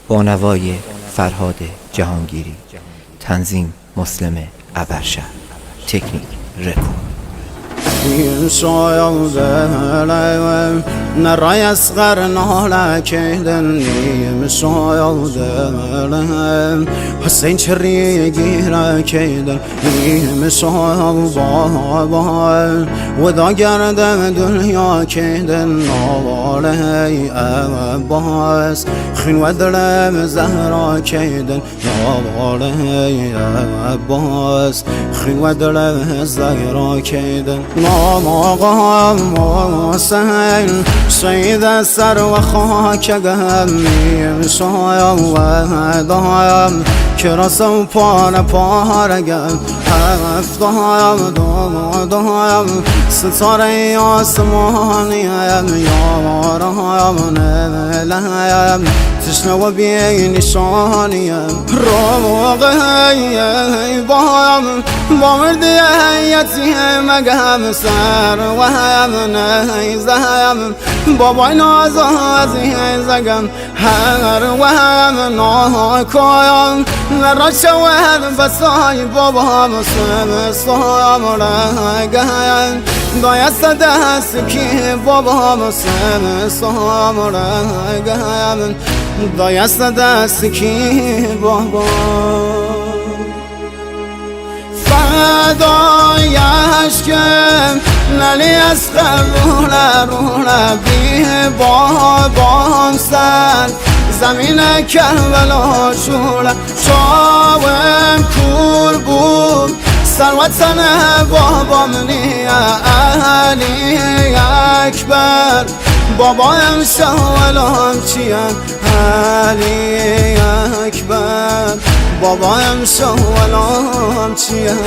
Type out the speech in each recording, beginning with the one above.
با نوای فرهاد جهانگیری، تنظیم مسلم ابرشهر، تکنیک رکورد. شاید دلم نرای اصغر نالکیدن نیم شاید دلم حسین چری گیره کیدن نیم شاید بابا و دا گردم دنیا کیدن نواله عباس خین و دلم زهرا کیدن نواله عباس خین و دلم زهرا کیدن آقا حسین شهید سر و خاک گمیم شایم و دایم که رسم پاره گم هفتایم دایم ستاره آسمانیم یارایم نملیم تشنه و بی نشانیم روغی بایم با مردی یتیم گم سر و هم نیزم بابای نازازی زگم هر و هم ناکایم نرا شود بسای بابا مسلم سایم رگم دایست دست کی بابا مسلم سایم رگم دایست دست کی بابا فدای عشقم نلی از روله بی بابام سر زمین کربلا شوله شاوم کور بود سروتن بابام نیا علی اکبر بابایم شاولام چیم علی اکبر بابایم شاولام چیم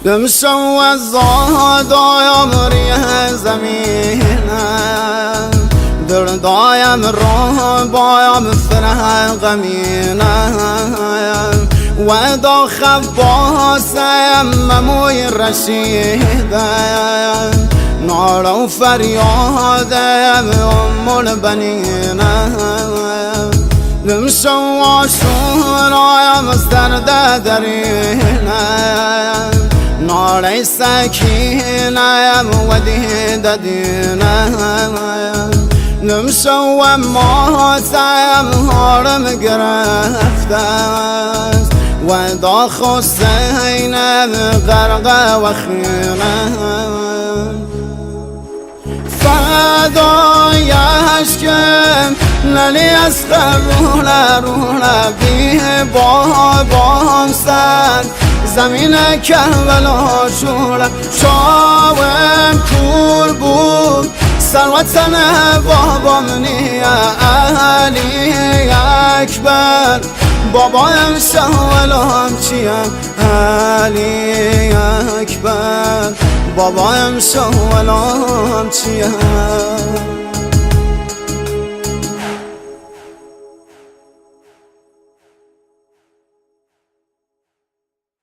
دمشو و زادایم ریه زمینم دردایم راه بایم فرح غمینم و دا خباسم مموی رشیدم نار و فریادم البنینم دمشو و شورایم از درد درینم نار سکینم و دیدینم نمشو و ماتم هارم گرفتم و دا خسینم غرق و خینم فدای عشقم نلی از روله بی بابام سر زمین کربلا شوله شاوم کور بود سروتن بابام نیا علی اکبر بابایم شاولام چیم علی اکبر بابایم شاولام چیم